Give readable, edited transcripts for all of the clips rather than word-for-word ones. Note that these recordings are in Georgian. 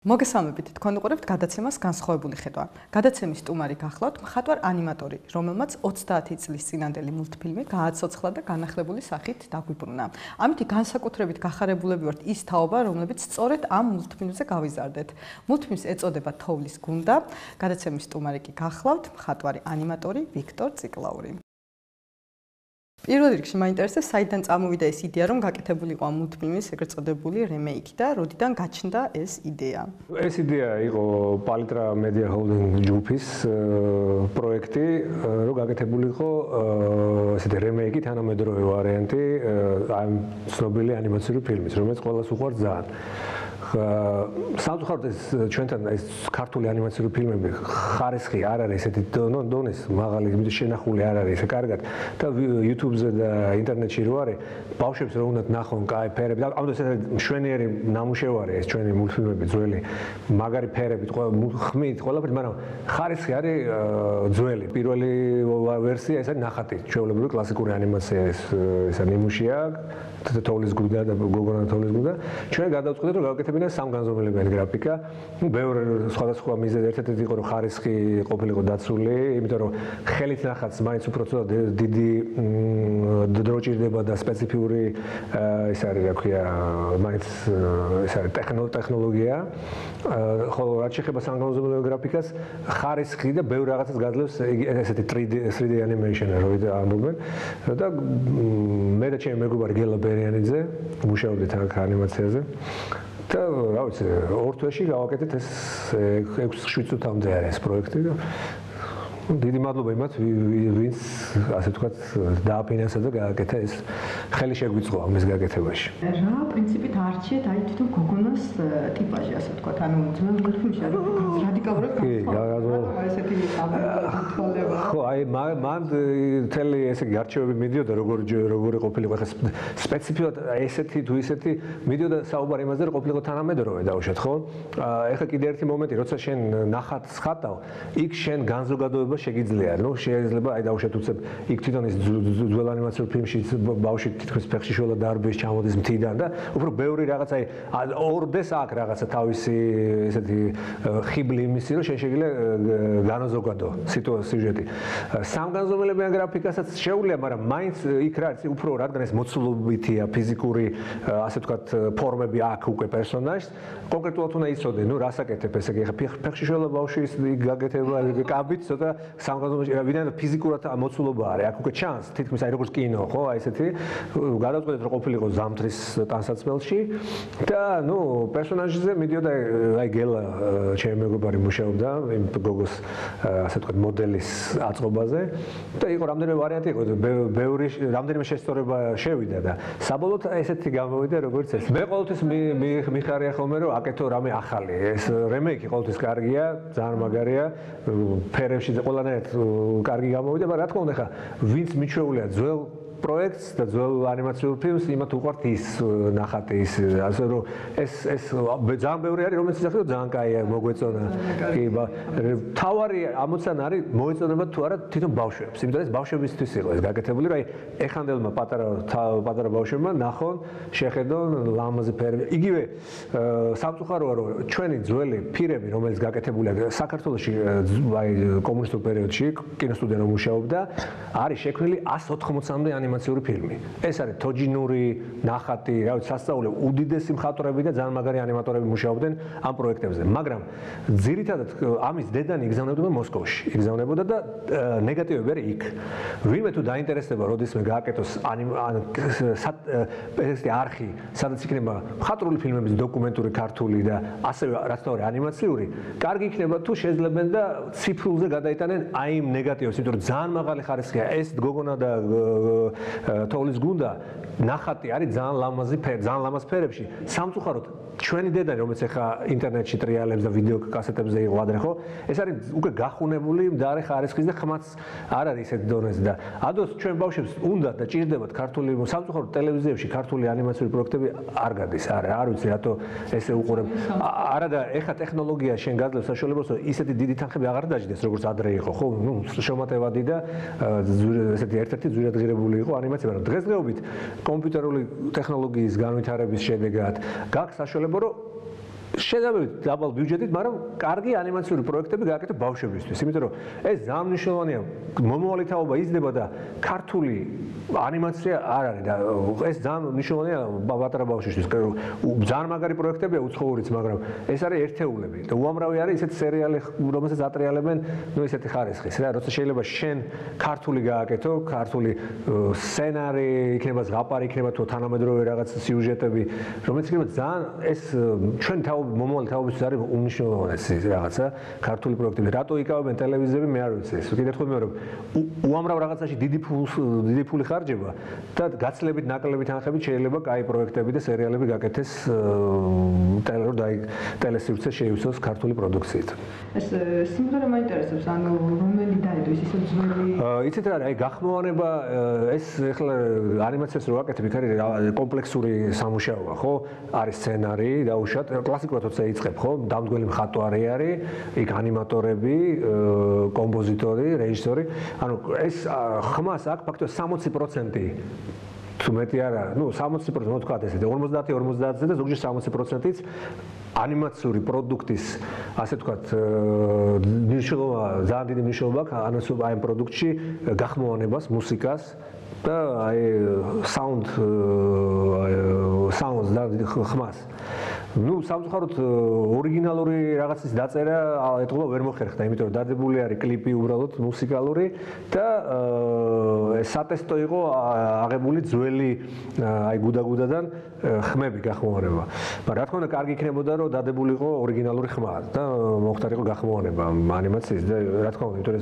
მოგესალმებით, თქვენ უყურებთ გადაცემას განსხვავებული ხედვა. გადაცემის სტუმარი გახლავთ მხატვარ ანიმატორი, რომელმაც 30 წლის წინანდელი მულტფილმი გააცოცხლა და განახლებული სახით დაგვიბრუნა. ამით განსაკუთრებით გახარებულები ვართ ის თაობა, რომლებიც სწორედ ამ მულტფილმზე გავიზარდეთ. მულტფილმს ეწოდება თოვლის გუნდა. გადაცემის სტუმარი კი გახლავთ მხატვარი ანიმატორი ვიქტორ ციკლაური. პირველ რიგში მაინტერესებს, საიდან წამოვიდა ეს იდეა, რომ გაკეთებულიყო ამ მულტფილმის ეგრეთ წოდებული რემეიკი და როდიდან გაჩნდა ეს იდეა? ეს იდეა იყო პალიტრა მედია ჰოლდინგ ჯგუფის პროექტი, რომ გაკეთებულიყო ესეთი რემეიკი, თანამედროვე ვარიანტი ამ ცნობილი ანიმაციური ფილმის, რომელიც ყველას უყვარს ძალიან. სამწუხაროდ ეს ჩვენთან ეს ქართული ანიმაციური ფილმები ხარისხი არ არის ესეთი დონის მაღალი, შენახული არ არის ესე კარგად და YouTube-ზე და ინტერნეტში რო არის, ბავშვებს რო უნდათ ნახონ კაი ფერები და ამიტომ ეს მშვენიერი ნამუშევარი ეს ჩვენი მულტფილმები ძველი, მაგარი ფერებით, ხმით, ყველაფერით, მაგრამ ხარისხი არის ძველი. პირველი ვერსია ეს არის ნახატი, ჩვეულებრივი კლასიკური ანიმაცია ეს ნიმუშია. თოვლის გუნდა და გოგონა თოვლის გუნდა. ჩვენ გადავწყვეტეთ რომ გავაკეთებინა სამგანზომილებიანი გრაფიკა. ბევრ სხვადასხვა მიზეზი ერთ-ერთი იყო რომ ხარისხი ყოფილიყო დაცული, იმიტომ რომ ხელით ნახატს მაინც უფრო დიდი დრო ჭირდება და სპეციფიური ეს არის რა ქვია, მაინც ეს არის ტექნოლოგია. ხოლო რაც შეეხება სამგანზომილებიან გრაფიკას, ხარისხი და ბევრ რაღაცას გაძლევს ესეთი 3D animation რო ამბობენ და მე და ჩემი მეგობარი გელა ბერიანიძე მუშაობდით აქ ანიმაციაზე და რა ვიცი, ორ თვეში გავაკეთეთ ეს 6-7 წუთამდე არის ეს პროექტი და დიდი მადლობა იმათ, ვინც ასე ვთქვათ დააფინანსა და გააკეთა ეს ხელი შეგვიწყო ამის გაკეთებაში. რა პრინციპით არჩიეთ აი თვითონ გოგონას ტიპაჟი, ასე ვთქვათ, ანუ ძველ მულტფილმში რადიკალურად განსხვავდება ესეთი თვალება. ხო, აი მან თელი ესე გარჩევები მიდიოდა როგორი ყოფილიყო ახლა სპეციფიკად ესეთი თუ ისეთი მიდიოდა საუბარი იმაზე რომ ყოფილიყო თანამედროვე დაუშვათ, ხო? ახლა კიდე ერთი მომენტი, როცა შენ ნახატს ხატავ, იქ შენ განზოგადოება შეგიძლია, ნუ შეიძლება აი დაუშვათ უცებ იქ თვითონ ის ძველ ანიმაციურ ფილმში ბავშვი თითქოს ფეხში შველა დარბის ჩამოდის მთიდან და უფრო ბევრი რაღაც აი ორდეს აქ რაღაცა თავისი ესეთი ხიბლი იმისი რომ შენ შეგიძლია განაზოგადო სიუჟეტი. სამგანზომილებიან გრაფიკასაც შეუძლია, მაგრამ მაინც იქ რა არის უფრო რადგან ეს მოცულობითია ფიზიკური ასე ვთქვათ ფორმები აქვს უკვე პერსონაჟს, კონკრეტულად უნდა იცოდე, ნუ რას აკეთებ, ესე იგი ფეხში შველა ბავშვის გაკეთება კაბით ცოტა სამგანზომილებაში ვიდრე ფიზიკურად მოცულობა არის, აქ უკვე ჩანს, თითქმის აი როგორც კინო, ხო, აი ესეთი. გადავწყვეტეთ რომ ყოფილიყო ზამთრის ტანსაცმელში და ნუ პერსონაჟზე მიდიოდა აი გელა ჩემი მეგობარი მუშაობდა იმ გოგოს ასე ვთქვათ მოდელის აწყობაზე და იყო რამდენიმე ვარიანტი იყო, ბევრი რამდენიმე შესწორება შევიდა და საბოლოოდ ესეთი გამოვიდა როგორც ეს. მე ყოველთვის მიხარია ხოლმე რომ აკეთო რამე ახალი. ეს რემეიკი ყოველთვის კარგია, ძალიან მაგარია. ფერებში ყველანაირად კარგი გამოვიდა, მაგრამ რა თქმა უნდა, ხა ვინც მიჩვეულია ძველ პროექტს და ძველ ანიმაციურ ფილმს, იმათ უყვართ ის ნახატი, ის ასე რომ ეს ძალიან ბევრი არის, რომელიც ისახება ძალიან კაია, მოგვეწონა. კი, თავარი ამოცანა არის მოეწონება თუ არა თვითონ ბავშვებს, იმიტომ ეს ბავშვებისთვის იყო ეს გაკეთებული, რომ აი ეხანდელმა პატარა ბავშვებმა ნახონ, შეხედონ ლამაზი ფერები. იგივე სამწუხაროა, რომ ჩვენი ძველი ფილმები, რომელიც გაკეთებულია საქართველოში აი კომუნისტურ პერიოდში, კინოსტუდია რომ მუშაობდა, არის შექმნილი 180-მდე ანიმაციური ფილმი. ეს არის თოჯინური, ნახატი, რა ვიცი, სასწაულე, უდიდესი მხატვრები და ძალიან მაგარი ანიმატორები მუშაობდნენ ამ პროექტებზე. მაგრამ ძირითადად ამის დედანი იგზავნებოდა მოსკოვში. იგზავნებოდა და ნეგატივები არის იქ. ვინმე თუ დაინტერესდება, როდესმე გააკეთოს ესეთი არხი, სადაც იქნება მხატვრული ფილმების დოკუმენტური ქართული და ასევე რაც თავი ანიმაციური, კარგი იქნება თუ შეძლებენ და ციფრულზე გადაიტანენ აი იმ ნეგატივებს, იმიტომ რომ ძალიან მაღალი ხარისხია ეს გოგონა და თოვლის გუნდა ნახატი არის ძალიან ლამაზი ფერი, ძალიან ლამაზ ფერებში. სამწუხაროდ ჩვენი დედანი, რომელიც ახლა ინტერნეტში ტრიალებს და ვიდეო კასეტებზე იყო ადრე, ხო? ეს არის უკვე გახუნებული მდარე ხარისხის და ხმაც არ არის ისეთ დონეზე და ადოს ჩვენ ბავშვებს უნდა და ჭირდებათ ქართული სამწუხაროდ ტელევიზიებში ქართული ანიმაციური პროექტები არ გადის, არ ვიცი რატო ესე უყურებ. არა და ეხა ტექნოლოგია შენ გაძლევს საშუალებას, რომ ისეთი დიდი თანხები აღარ დაждდეს, როგორც ადრე იყო, ხო? ნუ შრომატევადი და ესეთი ერთ-ერთი ძვირადღირებული იყო ანიმაცია, მაგრამ დღესდღეობით კომპიუტერული ტექნოლოგიის განვითარების შედეგად გაქვს საშუალება, რომ შედარებით დაბალ ბიუჯეტით, მაგრამ კარგი ანიმაციური პროექტები გააკეთო ბავშვებისთვის, იმიტომ რომ ეს ძალიან მნიშვნელოვანია. მომავალი თაობა იზრდება და ქართული ანიმაცია არ არის და ეს ძალიან მნიშვნელოვანია პატარა ბავშვისთვის. ძალიან მაგარი პროექტებია უცხოურიც, მაგრამ ეს არის ერთეულები და უამრავი არის ისეთი სერიალი, რომელსაც ატრიალებენ, ისეთი ხარისხის რა, როცა შეიძლება შენ ქართული გააკეთო, ქართული სცენარი, იქნება ზღაპარი, იქნება თუ თანამედროვე რაღაც სიუჟეტები, რომელიც იქნება ძალიან ეს ჩვენ მომავალი თაობისთვის არის უმნიშვნელოვანესი რაღაცა ქართული პროექტები. რატო იკავებენ ტელევიზიები, მე არ ვიცი. კიდევ ერთხელ მე რომ უამრავ რაღაცაში დიდი ფული ხარჯება და გაცლებით ნაკლები თანხებით შეიძლება კაი პროექტები და სერიალები გაკეთეს ტელესივრცე შეივსოს ქართული პროდუქციით. ეს სიმღერა მაინტერესებს, ანუ რომელი დაედოს ისე ძველი? იცით რა, აი გახმოვანება ეს ახლა ანიმაციას რო ვაკეთებ, იქ არის კომპლექსური სამუშაოა, ხო? არის სცენარი, დაუშვათ, კლასიკურად როცა იწყებ, ხო? დამდგმელი მხატვარი არის, იქ ანიმატორები, კომპოზიტორი, რეჟისორი. ანუ ეს ხმას აქვს ფაქტობრივად 60% თუ მეტი არა, ну 60% მოთქვათ ესე 50-50-ზე და ზოგჯერ 60%-იც ანიმაციური პროდუქტის, ასე ვთქვათ, მნიშვნელობა, ძალიან დიდი მნიშვნელობა აქვს აი ამ პროდუქტში გახმოვანებას, მუსიკას და აი საუნდს და ხმას. ну სამწუხაროდ ორიგინალური რაღაცის დაწერა ეთქვა ვერ მოხერხდა, იმიტომ რომ დადებული არის კლიპი უბრალოდ მუსიკალური და სატესტო იყო აღებული ძველი აი გუდაგუდადან ხმები გახმოვანება. მაგრამ რა თქმა უნდა კარგი იქნებოდა რომ დადებულიყო ორიგინალური ხმა და მოხდარიყო გახმოვანება ანიმაციის და რა თქმა უნდა, იმიტომ რომ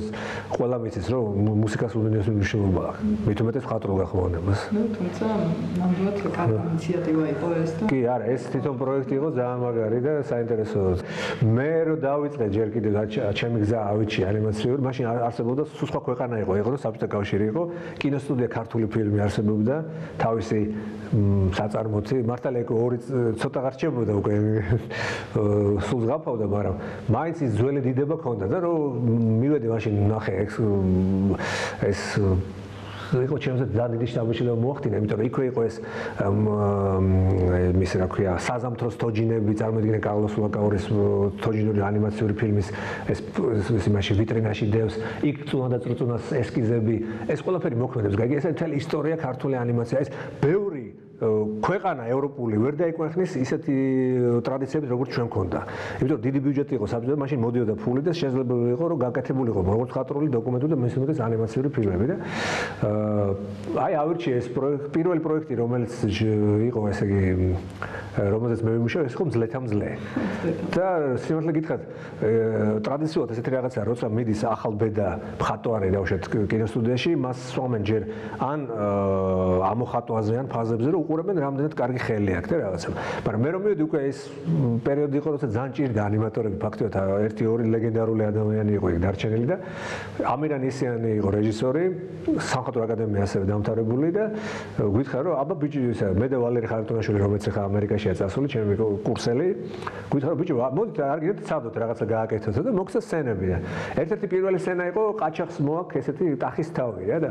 ყველა მიცის რომ მუსიკას უდიდესი მნიშვნელობა აქვს. მით უმეტეს მხატვრულ გახმოვანებას. ну თუმცა ნამდვილად კარგი ინიციატივა იყო ეს და კი, არა, ეს თვითონ პროექტი იყო ძალიან მაგარი და საინტერესო. მე რო დავიწყე ჯერ კიდევ ჩემი გზა ავიჩი ანიმაციური, მაშინ არსებობდა სულ სხვა ქვეყანა იყო საბჭოთა კავშირი იყო, კინოსტუდია ქართული ფილმი არსებობდა, თავისი საწარმოთი, მართალია იყო ორი ცოტა გარჩებოდა უკვე სულ ზღაპავდა, მაგრამ მაინც ის ძველი დიდება ქონდა და რომ მივედი მაშინ ნახე ეს იყო ჩემზე ძალიან დიდი შთაბეჭდილება მოახდინა, იმიტომ რომ იქვე იყო ეს მის რა ქვია საზამთროს თოჯინები, წარმოიდგინე კარლოს ლაკაურის თოჯინური ანიმაციური ფილმის ეს იმაში ვიტრინაში დევს, იქ წუნა და წრუწუნას ესკიზები, ეს ყველაფერი მოქმედებს. გაიგე, ეს მთელი ისტორია ქართული ანიმაცია, ეს ბევრი ქვეყანა ევროპული ვერ დაიკვეხნის ისეთი ტრადიციები როგორც ჩვენ გქონდა. იმიტომ დიდი ბიუჯეტი იყო საბჭოთა, მაშინ მოდიოდა ფული და შესაძლებელი იყო რომ გაკეთებულიყო როგორც მხატვრული დოკუმენტები და მის უმეტეს ანიმაციური ფილმები და აი ავირჩიე ეს პირველი პროექტი რომელიც იყო ესე იგი რომელზეც მე ვიმუშავე, ეს იყო მძლეთა მძლე. და სიმართლე გითხრათ, ტრადიციულად ესეთი რაღაცა როცა მიდის ახალ ბედა მხატვარი დავუშვათ კინოსტუდიაში, მას სვამენ ჯერ ან ამოხატვაზე ან ფაზებზე რომ უყურებენ რამდენად კარგი ხელი აქვს და რაღაცა. მაგრამ მე რომ მივედი უკვე ეს პერიოდი იყო, როცა ძალიან ჭირდა ანიმატორები, ფაქტობრივად ერთი-ორი ლეგენდარული ადამიანი იყო იქ დარჩენილი და ამირან ისიანი იყო რეჟისორი, სამხატვრო აკადემია ასევე დამთავრებული და გითხარ რომ აბა ბიჭი ისა მე და ვალერი ხარიტონაშვილი რომელიც ახლა ამერიკაშია წასული, ჩემი კურსელი, გითხარ რომ ბიჭი მოდით არ გიდეთ წავდოთ რაღაცა გააკეთოთ და მოგცა სცენები და ერთ-ერთი პირველი სცენა იყო ყაჩაღს მოაქვს ესეთი ტახის თავი რა და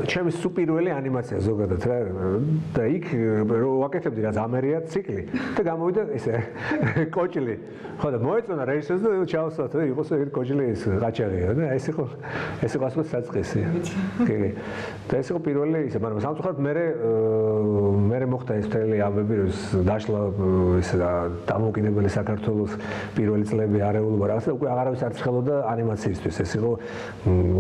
ჩემი სუპირველი ანიმაცია ზოგადად რა და იქ რო ვაკეთებდი რაც ამერია ციკლი და გამოვიდა ესე კოჭლი. ხო და მოეწონა რეჟისორს და ჩავსვათ და იყოს ეგ კოჭლი ეს ყაჩაღია და ეს იყო ასე საწყისი. კი. და ეს იყო პირველი ისე, მაგრამ სამწუხაროდ მე მოხდა ეს მთელი ამბები რომ დაშლა ისე დამოუკიდებელი საქართველოს პირველი წლები არეულობა რაღაცა უკვე აღარავის არ ცხელოდა ანიმაციისთვის. ეს იყო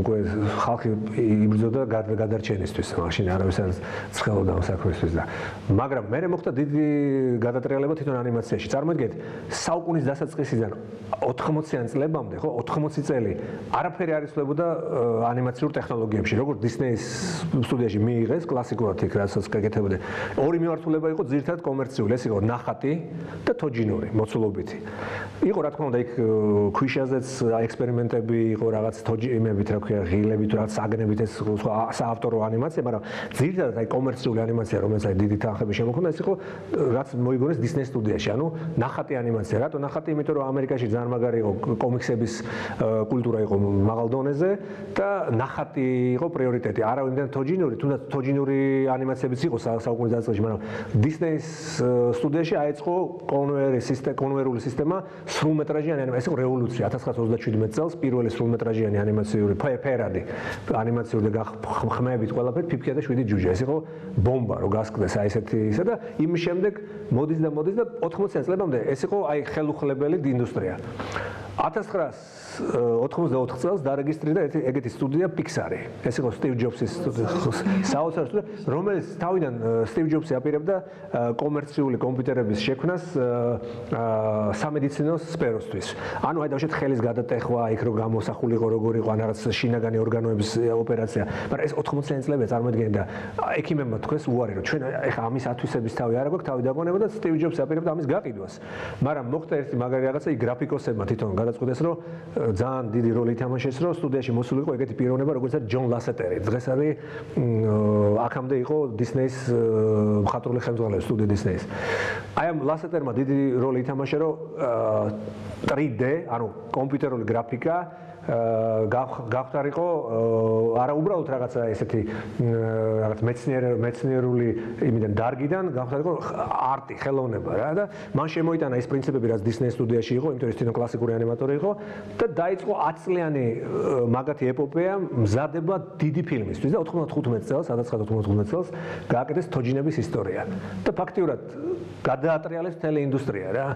უკვე ხალხი იბრძოდა გადარჩენისთვის, მაშინ არავის არ ცხელოდა ამ საქმისთვის და მაგრამ მე მოხდა დიდი გადატრიალება თვითონ ანიმაციაში. წარმოიდგინეთ, საუკუნის დასაწყისიდან 80-იან წლებამდე, ხო, 80 წელი არაფერი არ იცვლებოდა ანიმაციურ ტექნოლოგიებში, როგორც დისნეის სტუდიაში მიიღეს კლასიკურად იქ რასაც გაკეთებოდა. ორი მიმართულება იყო ძირითადად კომერციული, ეს იყო ნახატი და თოჯინური მოცულობითი. იყო რა თქმა უნდა იქ ქვიშაზეც ექსპერიმენტები იყო რაღაც თოჯინებით, რა ქვია, ღილებით, რაღაც საგნებით ეს საავტორო ანიმაცია, მაგრამ ძირითადად აი კომერციული ანიმაცია, რომელიც აი დიდი თანხა თანხები შემოქონდა, ეს იყო რაც მოიგონეს Disney სტუდიაში. ანუ ნახატი ანიმაცია. რატო ნახატი? იმიტომ რომ ამერიკაში ძალიან მაგარი იყო კომიქსების კულტურა იყო მაღალ დონეზე და ნახატი იყო პრიორიტეტი. არა იმდენ თოჯინური, თუნდაც თოჯინური ანიმაციებიც იყო საუკუნის დასაწყისში, მაგრამ Disney-ის სტუდიაში აეწყო კონვერული სისტემა სრულმეტრაჟიანი ანიმაცია. ეს იყო რევოლუცია 1927 წელს პირველი სრულმეტრაჟიანი ანიმაციური ფერადი ანიმაციური და ხმებით ყველაფერი ფიფქია და 7 ჯუჯა. ეს იყო ბომბა რო გასკდეს აი ესეთი ისა და იმის შემდეგ მოდის და 80-იან წლებამდე ეს იყო აი ხელუხლებელი ინდუსტრია. 1984 წელს დარეგისტრირდა ეგეთი სტუდია Pixar-ი. ეს იყო Steve Jobs-ის საოცარი სტუდია, რომელიც თავიდან Steve Jobs-ი აპირებდა კომერციული კომპიუტერების შექმნას სამედიცინო სფეროსთვის. ანუ აი დავშეთ ხელის გადატეხვა, იქ რო გამოსახული იყო როგორ იყო ანარაც შინაგანი ორგანოების ოპერაცია, მაგრამ ეს 80-იან წლებია წარმოადგენდა ექიმებმა თქვეს უარი რომ ჩვენ ეხა ამის ათვისების თავი არ აქვს, თავი დაგონება და Steve Jobs-ი აპირებდა ამის გაყიდვას. მაგრამ მოხდა ერთი მაგარი რაღაცა, იქ გრაფიკოსებმა თვითონ გადაწყვიტეს რომ ძალიან დიდი როლი ითამაშეს რომ სტუდიაში მოსულიყო ეგეთი პიროვნება როგორც არის ჯონ ლასეტერი. დღეს არის აქამდე იყო Disney-ის მხატვრული ხელმძღვანელი სტუდია Disney-ის. აი ამ ლასეტერმა დიდი როლი ითამაშა რომ 3D, ანუ კომპიუტერული გრაფიკა გავხდარიყო არა უბრალოდ რაღაცა ესეთი რაღაც მეცნიერული იმიდან დარგიდან გავხდარიყო არტი, ხელოვნება რა და მან შემოიტანა ეს პრინციპები რაც Disney სტუდიაში იყო, იმიტომ რომ თვითონ კლასიკური ანიმატორი იყო და დაიწყო 10 წლიანი მაგათი ეპოპეა მზადება დიდი ფილმისთვის და 95 წელს, 1995 წელს გააკეთეს თოჯინების ისტორია. და ფაქტიურად გადაატრიალეს მთელი ინდუსტრია რა.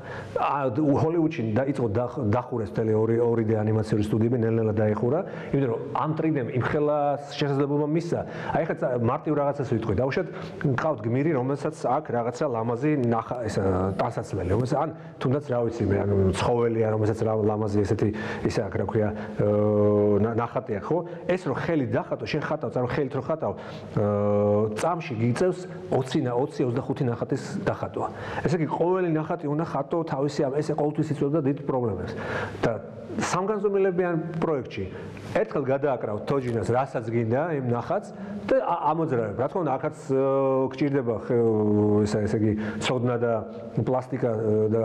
ჰოლივუდში დაიწყო დახურეს მთელი 2D ანიმაციური სტუდიები ნელ-ნელა დაეხურა, იმიტომ რომ ამ 3D-მ იმხელა შესაძლებლობა მისცა. აი ხა მარტივ რაღაცას ვიტყვი, დავუშვათ, მყავთ გმირი, რომელსაც აქვს რაღაცა ლამაზი ეს ტანსაცმელი, რომელსაც ან თუნდაც რა ვიცი მე, ან ცხოველია, რომელსაც ლამაზი ესეთი ისე აქვს, რა ქვია, ნახატი აქვს, ხო? ეს რო ხელით დახატო, შენ ხატავ, წარო ხელით რო ხატავ, წამში გიწევს 20-25 ნახატის დახატვა. ესე იგი, ყოველი ნახატი უნდა ხატო თავისი, ესე ყოველთვის იწვევდა დიდ პრობლემებს. და სამგანზომილებიან პროექტში ერთხელ გადააკრავთ თოჯინას, რასაც გინდა იმ ნახატს და ამოძრავებ. რა თქმა უნდა, აქაც გჭირდება ესე იგი ცოდნა და პლასტიკა და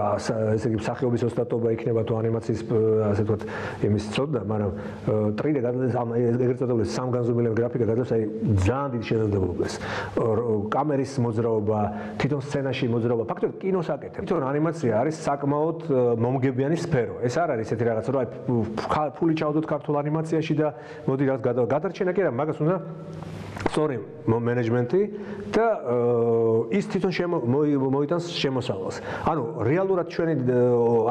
ესე იგი მსახიობის ოსტატობა იქნება თუ ანიმაციის ასე ვთქვათ იმის ცოდნა, მაგრამ 3D გადადის ამ ეგრეთ წოდებული სამგანზომილებელი გრაფიკა გადადის აი ძალიან დიდი შესაძლებლობებს. კამერის მოძრაობა, თვითონ სცენაში მოძრაობა, ფაქტობრივად კინოს აკეთებ. თვითონ ანიმაცია არის საკმაოდ მომგებიანი სფერო. ეს არ არის ესეთი რაღაც, რომ აი ფული ჩავდოთ ქართულ ანიმაციაში და მოდი რაღაც გადარჩენა კი არა, მაგას უნდა სწორი მენეჯმენტი და ის თვითონ მოიტანს შემოსავალს. ანუ რეალურად ჩვენი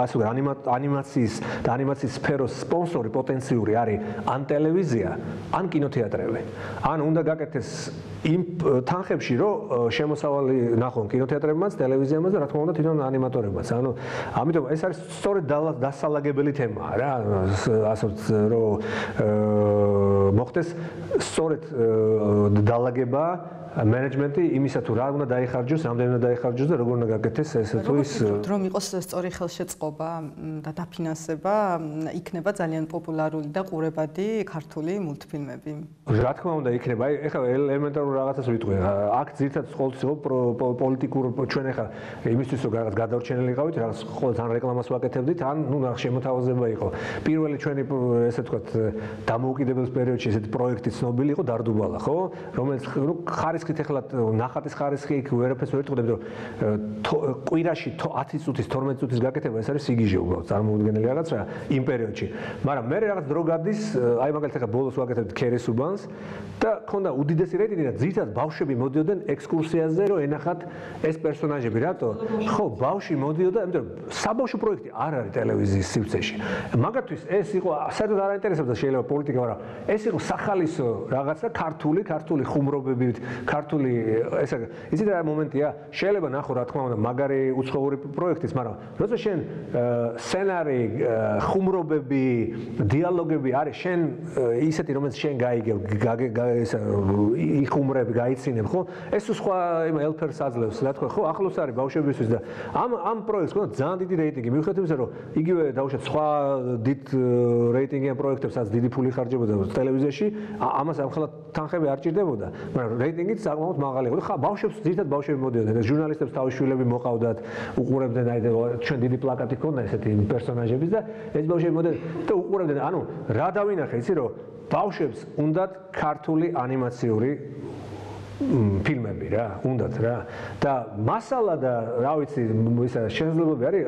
ასე ვთქვათ ანიმაციის და ანიმაციის სფეროს სპონსორი პოტენციური არის ან ტელევიზია, ან კინოთეატრები. ან უნდა გაკეთეს იმ თანხებში, რომ შემოსავალი ნახონ კინოთეატრებმაც, ტელევიზიამაც და რა თქმა უნდა თვითონ ანიმატორებმაც. ანუ ამიტომ ეს არის სწორედ დასალაგებელი თემაა რა, ასე რომ მოხდეს სწორედ დალაგება მენეჯმენტი იმისა თუ რა უნდა დაიხარჯოს, რამდენი უნდა დაიხარჯოს და როგორ უნდა გაკეთდეს ეს თუ ის რომ იყოს სწორი ხელშეწყობა და დაფინანსება, იქნება ძალიან პოპულარული და ყურებადი ქართული მულტფილმები. რა თქმა უნდა იქნება. აი ეხლა ელემენტარულ რაღაცას ვიტყვი. აქ ძირითადად ყოველთვის იყო პოლიტიკურ ჩვენ ეხლა იმისთვის რომ რაღაც გადარჩენილი იყავით, რაღაც ყოველთვის ან რეკლამას ვაკეთებდით, ან ნუ შემოთავაზება იყო. პირველი ჩვენი ესე ვთქვათ დამოუკიდებლობის პერიოდში ესეთი პროექტი ცნობილი იყო დარდუბალა, ხო? რომელიც ხარისხით ეხლა ნახატის ხარისხი იქ ვერაფერს ვერ ვიტყოდები, რომ კვირაში 10 წუთის 12 წუთის გაკეთება ეს არის სიგიჟე უბრალოდ წარმოუდგენელი რაღაცა იმ პერიოდში. მაგრამ მე რაღაც დრო გადის, აი მაგალითად ეხლა ბოლოს ვაკეთებთ ქერის უბანს და ქონდა უდიდესი რეიტინგი და ძირითადად ბავშვები მოდიოდნენ ექსკურსიაზე, რომ ენახათ ეს პერსონაჟები, რატო? ხო, ბავშვი მოდიოდა, იმიტომ რომ საბავშვო პროექტი არ არის ტელევიზიის სივრცეში. მაგათთვის ეს იყო საერთოდ არ აინტერესებდა შეიძლება პოლიტიკა, მაგრამ ეს იყო სახალისო რაღაცა ქართული ხუმრობებით, ქართული ესა იცით რა მომენტია, შეიძლება ნახო რა თქმა უნდა მაგარი უცხოური პროექტის, მაგრამ როცა შენ სცენარი, ხუმრობები, დიალოგები არის შენ ისეთი რომელიც შენ გაიგებ, იხუმრებ, გაიცინებ, ხო? ეს სხვა ელფერს აძლევს, რა თქმა უნდა, ხო, ახლოს არის ბავშვებისთვის და ამ პროექტს ქონდა ძალიან დიდი რეიტინგი, მიუხედავად იმისა, რომ იგივე დაუშვათ სხვა დიდ რეიტინგიან პროექტებსაც დიდი ფული ხარჯებოდა ტელევიზიაში ბიუჯეტში, ამას ამხელად თანხები არ ჭირდებოდა, მაგრამ რეიტინგიც საკმაოდ მაღალი იყო. ხა ბავშვებს ზირთად ბავშვები მოდიოდნენ, ჟურნალისტებს თავის შვილები მოყავდათ, უყურებდნენ აი ჩვენ დიდი პლაკატი ქონდა ესეთი პერსონაჟების და ეს ბავშვები მოდიოდნენ და უყურებდნენ. ანუ რა დავინახე, იცი რომ ბავშვებს უნდათ ქართული ანიმაციური ფილმები რა, უნდათ რა. და მასალა და რა ვიცი, ისა შესაძლებლობები არის,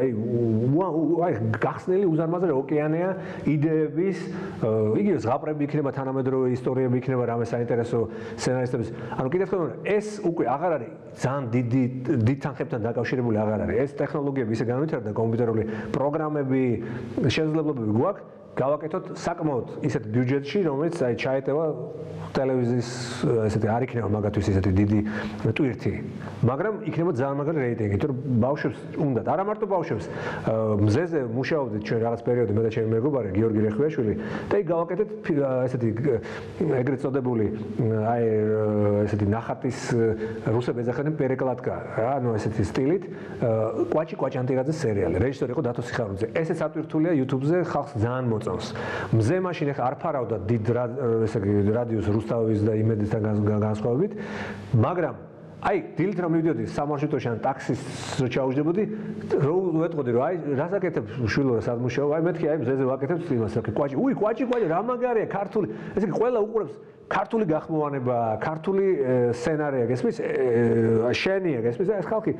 აი გახსნილი უზარმაზარი ოკეანეა იდეების, იგივე ზღაპრები იქნება, თანამედროვე ისტორიები იქნება, რამე საინტერესო სცენარისტების. ანუ კიდევ ერთხელ ეს უკვე აღარ არის ძალიან დიდ თანხებთან დაკავშირებული აღარ არის. ეს ტექნოლოგიები ისე განვითარდა, კომპიუტერული პროგრამები, შესაძლებლობები გვაქვს. გავაკეთოთ საკმაოდ ისეთ ბიუჯეტში, რომელიც აი ჩაეტევა ტელევიზიის ესეთი არ იქნება მაგათთვის ესეთი დიდი ტვირთი, მაგრამ იქნება ძალიან მაგარი რეიტინგი, იმიტომ რომ ბავშვებს უნდათ, არა მარტო ბავშვებს, მზეზე მუშაობდით ჩვენ რაღაც პერიოდი მე და ჩემი მეგობარი გიორგი რეხვიაშვილი და იქ გავაკეთეთ ესეთი ეგრეთ წოდებული აი ესეთი ნახატის რუსები ეძახდნენ პერეკლატკა, ანუ ესეთი სტილით კვაჭი კვაჭანტირაძის სერიალი, რეჟისორი იყო დათო სიხარულიძე. ესეც ატვირთულია YouTube-ზე, ხალხს ძალიან მოწონს. მზე მაშინ ახლა არ ფარავდა დიდ ესე იგი რადიოს რუსთავის და იმედისთან განსხვავებით, მაგრამ აი დილით რომ მივიდოდი სამარშრუტოში ან ტაქსის ჩაუჯდებოდი, რო ვეტყოდი რომ აი რას აკეთებ შვილო რა სადმუშაობ, აი მეთქი აი მზეზე ვაკეთებ იმას, კვაჭი, კვაჭი, რა მაგარია ქართული, ესე იგი ყველა უყურებს ქართული გახმოვანება, ქართული სცენარია, გესმის? შენია, გესმის? ეს ხალხი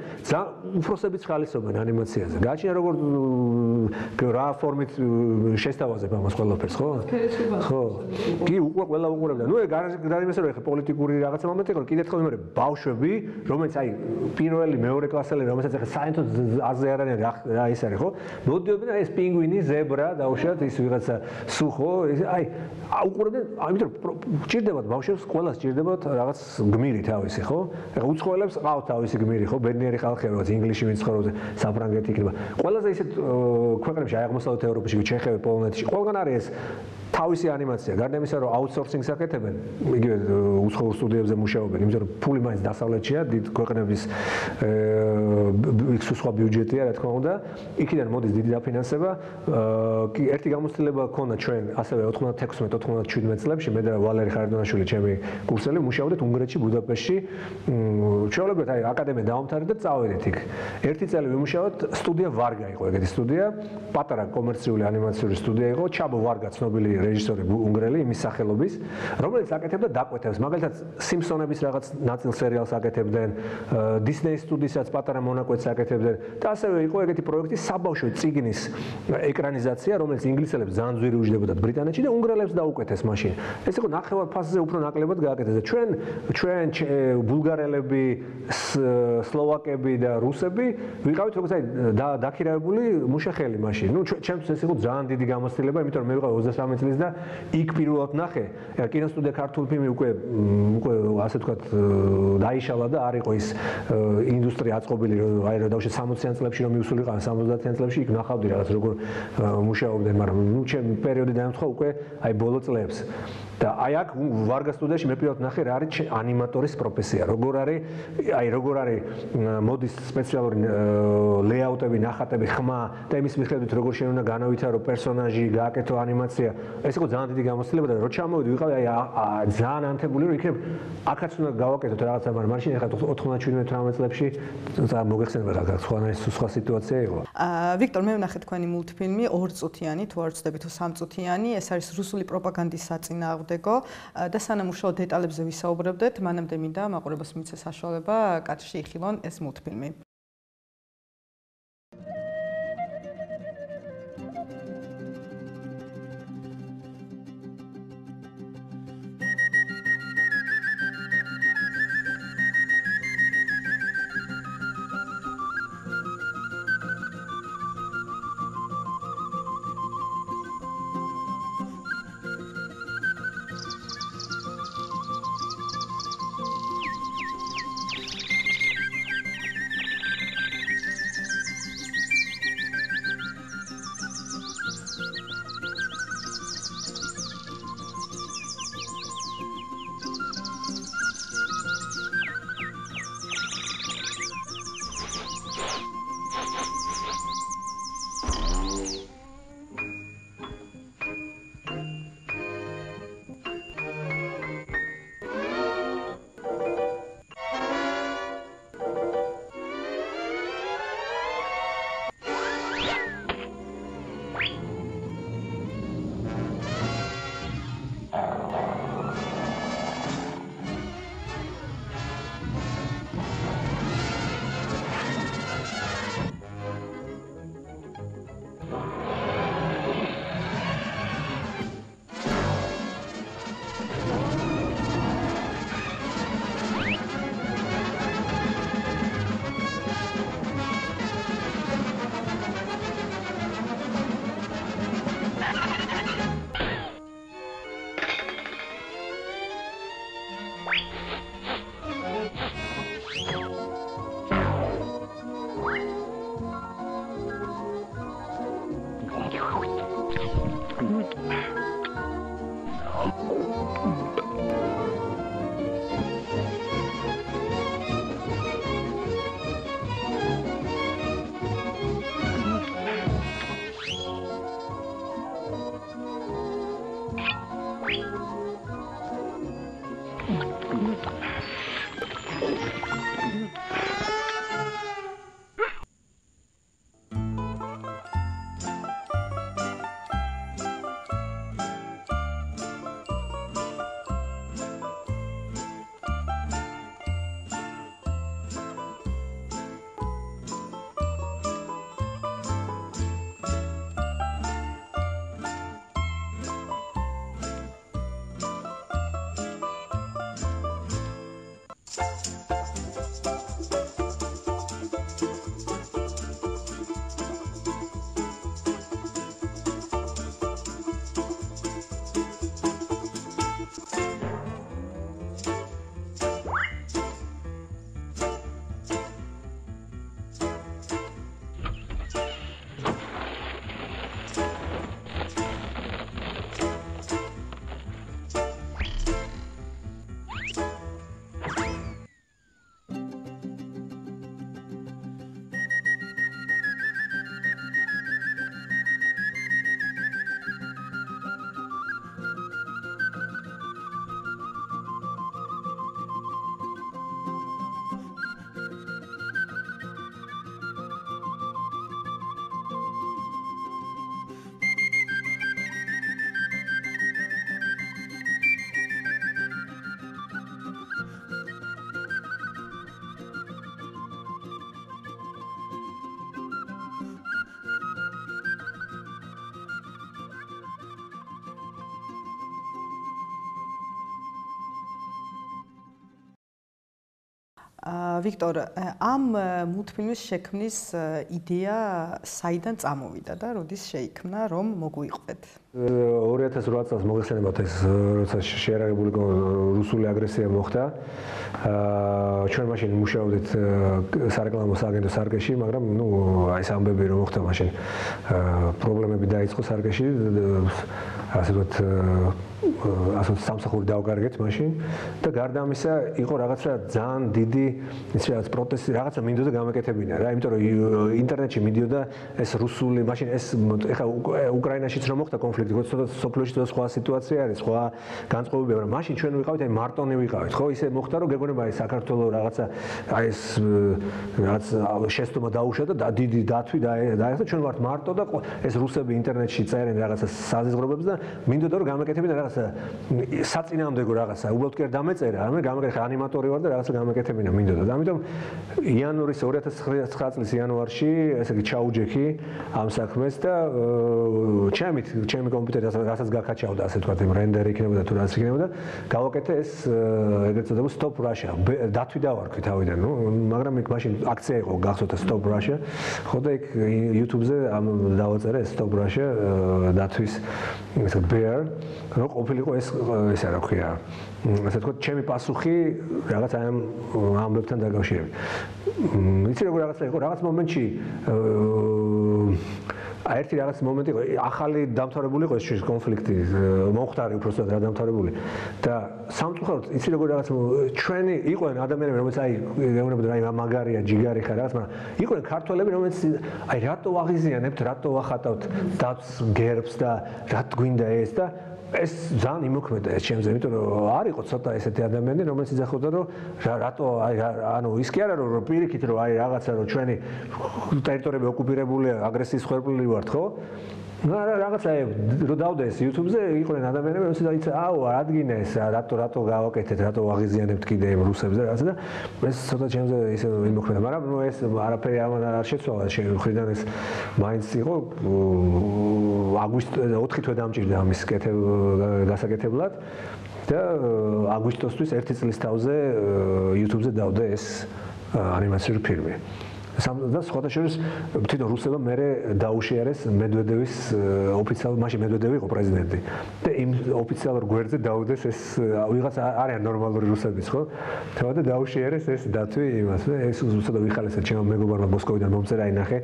უფროსებიც ხალისობენ ანიმაციაზე. გააჩნია როგორ რა ფორმით შესთავაზებ ამას ყველაფერს, ხო? ხო. კი, ყველა უყურებდა. ნუ გადაიმესა რომ ეხა პოლიტიკური რაღაცა მომენტი იყო, კიდევ ერთხელ ვიმეორე, ბავშვები, რომელიც აი პირველი, მეორე კლასელი, რომელსაც ეხა საერთოდ აზრი არ არის რა ის არის, ხო? მოდიოდნენ აი ეს პინგვინი, ზებრა, დაუშვათ ის ვიღაცა სუხო, აი უყურებდნენ, ამიტომ ჭირდებათ ბავშვებს, ყველას ჭირდებათ რაღაც გმირი თავისი, ხო? ეხლა უცხოელებს ყავთ თავისი გმირი, ხო? ბედნიერი ხალხია, რაღაც ინგლისში ვიცხოვრობ, საფრანგეთი იქნება. ყველაზე ისეთ ქვეყნებში, აი აღმოსავლეთ ევროპაში, ჩეხები, პოლონეთში, ყველგან არის ეს თავისი ანიმაცია. გარდა იმისა, რომ აუთსორსინგს აკეთებენ, იგივე უცხოურ სტუდიებზე მუშაობენ, იმიტომ რომ ფული მაინც დასავლეთშია, დიდ ქვეყნების იქ სხვა ბიუჯეტია, რა თქმა უნდა, იქიდან მოდის დიდი დაფინანსება. ერთი გამოცდილება ქონდა ჩვენ, ასევე 96-97 წლებში, მე და ვალერი ხარდონაშვილი, ჩემი კურსელი, მუშაობდით უნგრეთში, ბუდაპეშტში. ჩვეულებრივ აი აკადემია დაამთავრეთ და წავედით იქ. ერთი წელი ვიმუშაოთ, სტუდია ვარგა იყო ეგეთი სტუდია, პატარა კომერციული ანიმაციური სტუდია იყო, ჩაბო ვარგა ცნობილი რეჟისორი უნგრელი, იმის სახელობის, რომელიც აკეთებდა დაკვეთებს, მაგალითად სიმსონების რაღაც ნაწილ სერიალს აკეთებდნენ, დისნეის სტუდიასაც პატარა მონაკვეთს აკეთებდნენ და ასევე იყო ეგეთი პროექტი საბავშვო წიგნის ეკრანიზაცია, რომელიც ინგლისელებს ძალიან ძვირი უჯდებოდათ ბრიტანეთში და უნგრელებს დაუკვეთეს მაშინ. ეს იყო ნახევარ ფასზე უფრო ნაკლებად გააკეთეს და ჩვენ ბულგარელები, სლოვაკები და რუსები ვიყავით როგორც აი დაქირავებული მუშახელი მაშინ. ნუ ჩემთვის ეს იყო ძალიან დიდი გამოცდილება, იმიტომ რომ მე ვიყავ 23 წლის და იქ პირველად ნახე კინოსტუდია ქართული ფილმი უკვე ასე ვთქვათ დაიშალა და არ იყო ის ინდუსტრია აწყობილი, აი რა დავშე 60-იან წლებში რომ მივსულიყავ 70-იან წლებში იქ ნახავდი რაღაც როგორ მუშაობდნენ, მაგრამ ნუ ჩემი პერიოდი დაემთხვა უკვე აი ბოლო წლებს. და აი აქ ვარგა სტუდიაში მე პირველად ნახე რა არის ანიმატორის პროფესია, როგორ არის მოდის სპეციალური ლეაუტები, ნახატები, ხმა და იმის მიხედვით როგორ შენ უნდა განავითარო პერსონაჟი, გააკეთო ანიმაცია. ეს იყო ძალიან დიდი გამოცდილება და რო ჩამოვიდი ვიყავი აი ძალიან ანთებული რომ იქნებ აქაც უნდა გავაკეთოთ რაღაცა, მაგრამ მაშინ ეხლა 97-18 წლებში მოგეხსენება რა სხვა სიტუაცია იყო. ვიქტორ, მე ვნახე თქვენი მულტფილმი 2 წუთიანი, თუ არ ვცდები თუ 3 წუთიანი, ეს არის რუსული პროპაგანდის საწინააღმდეგო და სანამ უშუალოდ დეტალებზე ვისაუბრებდეთ, მანამდე მინდა მაყურებელს მიცეს საშუალება კადრში იხილონ ეს მულტფილმი. ვიქტორ, ამ მულტფილმის შექმნის იდეა საიდან წამოვიდა და როდის შეიქმნა, რომ მოგვიყვეთ? 2008 წელს მოიხსენებათ ეს, როცა შეერაგებული რუსული აგრესია მოხდა. ჩვენ მაშინ მუშაობდით სარეკლამო სააგენტო სარგეში, მაგრამ აი ეს ამბები რომ მოხდა მაშინ პრობლემები დაიწყო სარგეში, ასე ვთქვათ, სამსახური დავკარგეთ მაშინ და გარდა ამისა იყო რაღაცა ძალიან დიდი ის რაღაც პროტესტი, რაღაცა მინდოდა გამეკეთებინა რა, იმიტომ რომ ინტერნეტში მიდიოდა ეს რუსული, მაშინ ეს ეხა უკრაინაშიც რომ მოხდა კონფლიქტი, ცოტა სოფლიოში ცოტა სხვა სიტუაცია არის, სხვა განწყობებია, მაგრამ მაშინ ჩვენ ვიყავით, აი მარტონი ვიყავით, ხო, ისე მოხდა რომ გეგონება აი საქართველოს რაღაცა აი ეს რაღაც შეცდომა დაუშვა და დიდი დათვი დაეხლა ჩვენ ვართ მარტო და ეს რუსები ინტერნეტში წერენ რაღაცა საზღვრებებს და მინდოდა რომ გამეკეთებინა რაღაცა საწინააღმდეგო რაღაცა, უბრალოდ კი არ დამეწერა, არამედ გამეკეთე ანიმატორი ვარ და რაღაცა გამეკეთებინა მინდოდა. და ამიტომ იანვრის 2009 წლის იანვარში, ესე იგი ჩაუჯექი ამ საქმეს და ჩემი კომპიუტერი რასაც გაკაჩავდა, ასე ვთქვათ, იმ რენდერი იქნებოდა თუ რაც იქნებოდა, გავაკეთე ეს ეგრეთ წოდებულ Stop Russia. დათვი დავარქვი თავიდან, მაგრამ იქ მაშინ აქცია იყო გახსოვთ Stop Russia. ხო და იქ YouTube-ზე ამ დავაწერე Stop Russia დათვის ეს bear, რომ ყოფილიყო ეს რა ქვია, ასე ვთქვათ, ჩემი პასუხი რაღაც აი ამ ამბებთან დაკავშირებით. იცი როგორ რაღაცა იყო, რაღაც მომენტში ერთი რაღაც მომენტი იყო, ახალი დამთავრებული იყო ეს კონფლიქტი, მომხდარი უბრალოდ რა დამთავრებული და სამწუხაროდ იცი როგორ რაღაც ჩვენი იყვნენ ადამიანები, რომელიც აი გეუბნებოდნენ აი მაგარია, ჯიგარი ხარ რაღაც, მაგრამ იყვნენ ქართველები, რომელიც აი რატო აღიზიანებთ, რატო ახატავთ დათს, გერბს და რა გვინდა ეს და ეს ძალიან იმოქმედა ეს ჩემზე, იმიტომ რომ არ იყო ცოტა ესეთი ადამიანები, რომელიც იძახოდა რომ რატო აი ანუ ის კი არა რომ პირიქით რომ აი რაღაცა რომ ჩვენი ტერიტორიები ოკუპირებულია, აგრესიის ხერხული ვართ, ხო? რაღაცა რომ დავდე ეს YouTube-ზე იყვნენ ადამიანები, რომელსაც აიცა, აუ, ადგინე ეს, რატო გავაკეთეთ, რატო აღიზიანებთ კიდე იმ რუსებს და რაღაცა და ეს ცოტა ჩემზე ისე იმოქმედა, მაგრამ ნუ ეს არაფერი არ შეცვალა შენ ხრიდან ეს მაინც იყო აგვისტოს 4 თვე დამჭირდა ამის გასაკეთებლად და აგვისტოსთვის 1 წლის თავზე YouTube-ზე დავდე ეს ანიმაციური ფილმი. და სხვათა შორის თვითონ რუსებმა მერე დაუშიარეს მედვედევის ოფიციალ, მაშინ მედვედევი იყო პრეზიდენტი და იმ ოფიციალურ გვერდზე დაუდეს ეს ვიღაც არიან ნორმალური რუსებიც, ხო? თავად დაუშიარეს ეს დათვი იმას და ეს უცოტა ვიხალესა ჩემო მეგობარმა მოსკოვიდან მომწერა ინახე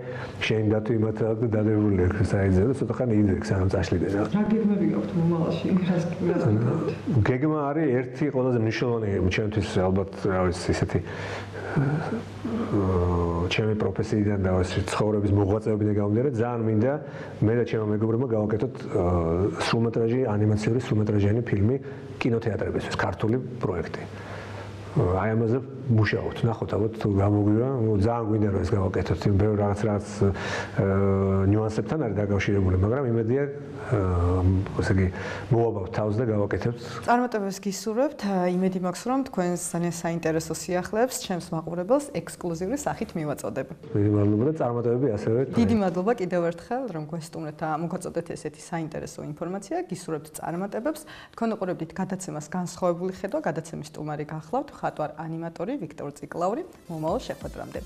შენ დათვი იმათ დადებული საიძე და ცოტა ხანი იდექ სანამ წაშლიდნენ. რა გეგმები გაქვთ მომავალში? რას გეკეთებთ? გეგმა არის ერთი ყველაზე მნიშვნელოვანი ჩემთვის ალბათ რა ვიცი ისეთი ჩემი პროფესიიდან და ცხოვრების მოღვაწეობიდან გამომდინარე ძალიან მინდა მე და ჩემო მეგობრებმა გავაკეთოთ სრულმეტრაჟი ანიმაციური სრულმეტრაჟიანი ფილმი კინოთეატრებისთვის, ქართული პროექტი. აი ამაზე მუშაობთ, ნახოთ ალბათ თუ გამოგვივა, ძალიან გვინდა რომ ეს გავაკეთოთ, ბევრ რაღაც ნიუანსებთან არის დაკავშირებული, მაგრამ იმედია ესე იგი მოვაბავთ თავს და გავაკეთებთ. წარმატებებს გისურვებთ, იმედი მაქვს რომ თქვენს ძალიან საინტერესო სიახლეებს ჩემს მაყურებელს ექსკლუზიური სახით მივაწოდებ. დიდი მადლობა და წარმატებები ასევე. დიდი მადლობა კიდევ ერთხელ რომ გვესტუმრეთ და მოგვაწოდეთ ესეთი საინტერესო ინფორმაცია, გისურვებთ წარმატებებს. თქვენ უყურებდით გადაცემას განსხვავებული ხედვა, გადაცემის სტუმარი გახლავთ მხატვარ ანიმატორი ვიქტორ ციკლაური. მომავალ შეხვედრამდე.